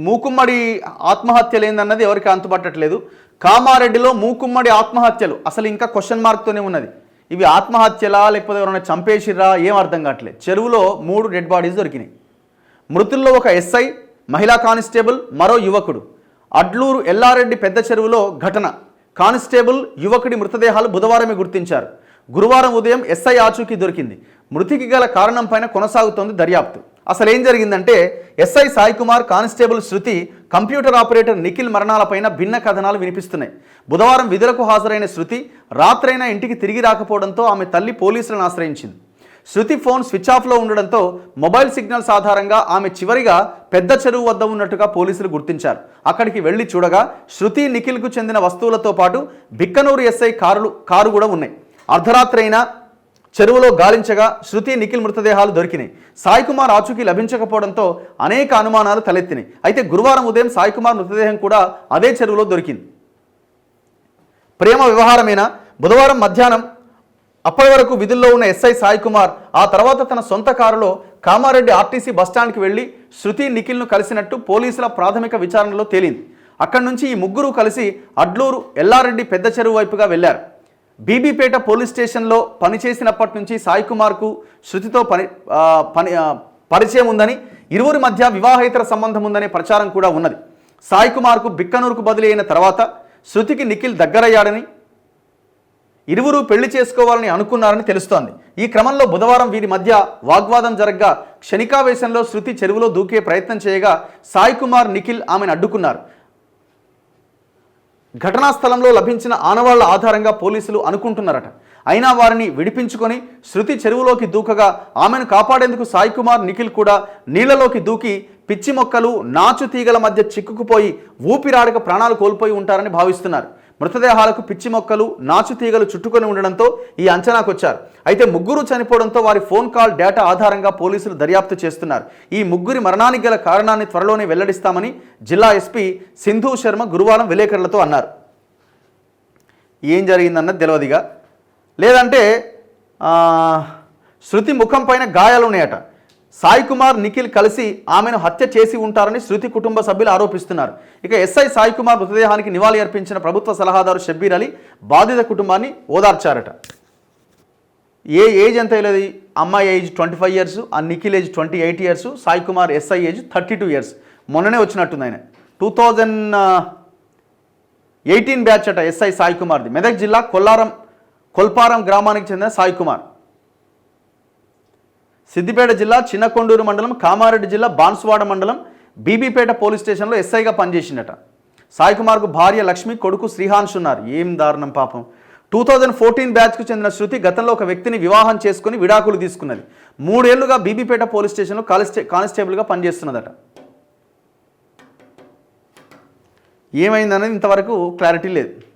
మూకుమ్మడి ఆత్మహత్యలు ఏందన్నది ఎవరికి అంతుపట్టట్లేదు. కామారెడ్డిలో మూకుమ్మడి ఆత్మహత్యలు అసలు ఇంకా క్వశ్చన్ మార్క్తోనే ఉన్నది. ఇవి ఆత్మహత్యలా లేకపోతే ఎవరైనా చంపేసిర్రా ఏం అర్థం కావట్లేదు. చెరువులో 3 డెడ్ బాడీస్ దొరికినాయి. మృతుల్లో ఒక ఎస్ఐ, మహిళా కానిస్టేబుల్, మరో యువకుడు. అడ్లూరు ఎల్లారెడ్డి పెద్ద చెరువులో ఘటన. కానిస్టేబుల్, యువకుడి మృతదేహాలు బుధవారమే గుర్తించారు. గురువారం ఉదయం ఎస్ఐ ఆచూకీ దొరికింది. మృతికి గల కారణం పైన కొనసాగుతోంది దర్యాప్తు. అసలు ఏం జరిగిందంటే ఎస్ఐ సాయి కుమార్, కానిస్టేబుల్ శృతి, కంప్యూటర్ ఆపరేటర్ నిఖిల్ మరణాలపైన భిన్న కథనాలు వినిపిస్తున్నాయి. బుధవారం విధులకు హాజరైన శృతి రాత్రైనా ఇంటికి తిరిగి రాకపోవడంతో ఆమె తల్లి పోలీసులను ఆశ్రయించింది. శృతి ఫోన్ స్విచ్ ఆఫ్లో ఉండడంతో మొబైల్ సిగ్నల్స్ ఆధారంగా ఆమె చివరిగా పెద్ద చెరువు వద్ద ఉన్నట్టుగా పోలీసులు గుర్తించారు. అక్కడికి వెళ్లి చూడగా శృతి, నిఖిల్కు చెందిన వస్తువులతో పాటు బిక్కనూరు ఎస్ఐ కారు కూడా ఉన్నాయి. అర్ధరాత్రి అయినా చెరువులో గాలించగా శృతి, నిఖిల్ మృతదేహాలు దొరికినాయి. సాయి కుమార్ ఆచూకీ లభించకపోవడంతో అనేక అనుమానాలు తలెత్తినాయి. అయితే గురువారం ఉదయం సాయి కుమార్ మృతదేహం కూడా అదే చెరువులో దొరికింది. ప్రేమ వ్యవహారమేనా? బుధవారం మధ్యాహ్నం అప్పటి వరకు విధుల్లో ఉన్న ఎస్ఐ సాయి కుమార్ ఆ తర్వాత తన సొంత కారులో కామారెడ్డి ఆర్టీసీ బస్టాండ్కి వెళ్లి శృతి, నిఖిల్ను కలిసినట్టు పోలీసుల ప్రాథమిక విచారణలో తేలింది. అక్కడి నుంచి ఈ ముగ్గురు కలిసి అడ్లూరు ఎల్లారెడ్డి పెద్ద చెరువు వైపుగా వెళ్లారు. బీబీపేట పోలీస్ స్టేషన్లో పనిచేసినప్పటి నుంచి సాయి కుమార్కు శృతితో పరిచయం ఉందని, ఇరువురి మధ్య వివాహేతర సంబంధం ఉందనే ప్రచారం కూడా ఉన్నది. సాయి కుమార్కు బిక్కనూరుకు బదిలీ అయిన తర్వాత శృతికి నిఖిల్ దగ్గరయ్యాడని, ఇరువురు పెళ్లి చేసుకోవాలని అనుకున్నారని తెలుస్తోంది. ఈ క్రమంలో బుధవారం వీరి మధ్య వాగ్వాదం జరగ్గా క్షణికావేశంలో శృతి చెరువులో దూకే ప్రయత్నం చేయగా సాయి కుమార్, నిఖిల్ ఆమెను అడ్డుకున్నారు. ఘటనా స్థలంలో లభించిన ఆనవాళ్ల ఆధారంగా పోలీసులు అనుకుంటున్నారట. అయినా వారిని విడిపించుకొని శృతి చెరువులోకి దూకగా ఆమెను కాపాడేందుకు సాయి కుమార్, నిఖిల్ కూడా నీళ్లలోకి దూకి పిచ్చి మొక్కలు, నాచు తీగల మధ్య చిక్కుకుపోయి ఊపిరాడక ప్రాణాలు కోల్పోయి ఉంటారని భావిస్తున్నారు. మృతదేహాలకు పిచ్చి మొక్కలు, నాచు తీగలు చుట్టుకొని ఉండడంతో ఈ అంచనాకు వచ్చారు. అయితే ముగ్గురు చనిపోవడంతో వారి ఫోన్ కాల్ డేటా ఆధారంగా పోలీసులు దర్యాప్తు చేస్తున్నారు. ఈ ముగ్గురి మరణానికి గల కారణాన్ని త్వరలోనే వెల్లడిస్తామని జిల్లా ఎస్పీ సింధు శర్మ గురువారం విలేకరులతో అన్నారు. ఏం జరిగిందన్నది తెలియదుగా. లేదంటే శృతి ముఖం పైన గాయాలు ఉన్నాయట. సాయి కుమార్, నిఖిల్ కలిసి ఆమెను హత్య చేసి ఉంటారని శృతి కుటుంబ సభ్యులు ఆరోపిస్తున్నారు. ఇక ఎస్ఐ సాయి కుమార్ మృతదేహానికి నివాళి అర్పించిన ప్రభుత్వ సలహాదారు షబ్బీర్ అలీ బాధిత కుటుంబాన్ని ఓదార్చారట. ఏజ్ ఎంత లేదు? అమ్మాయి ఏజ్ 25 years, ఆ Nikhil age 28 years, Sai Kumar SI age 32 years. మొన్ననే వచ్చినట్టుంది ఆయన. 2018 బ్యాచ్ అట ఎస్ఐ సాయి కుమార్ది. మెదక్ జిల్లా కొల్పారం గ్రామానికి చెందిన సాయి కుమార్. సిద్దిపేట జిల్లా చిన్నకొండూరు మండలం, కామారెడ్డి జిల్లా బాన్సువాడ మండలం బీబీపేట పోలీస్ స్టేషన్లో ఎస్ఐగా పనిచేసిండట. సాయి కుమార్కు భార్య లక్ష్మి, కొడుకు శ్రీహాన్స్ ఉన్నారు. ఏం దారుణం పాపం. 2014 బ్యాచ్కు చెందిన శృతి గతంలో ఒక వ్యక్తిని వివాహం చేసుకుని విడాకులు తీసుకున్నది. 3 ఏళ్లుగా బీబీపేట పోలీస్ స్టేషన్లో కానిస్టేబుల్గా పనిచేస్తున్నదట. ఏమైందనేది ఇంతవరకు క్లారిటీ లేదు.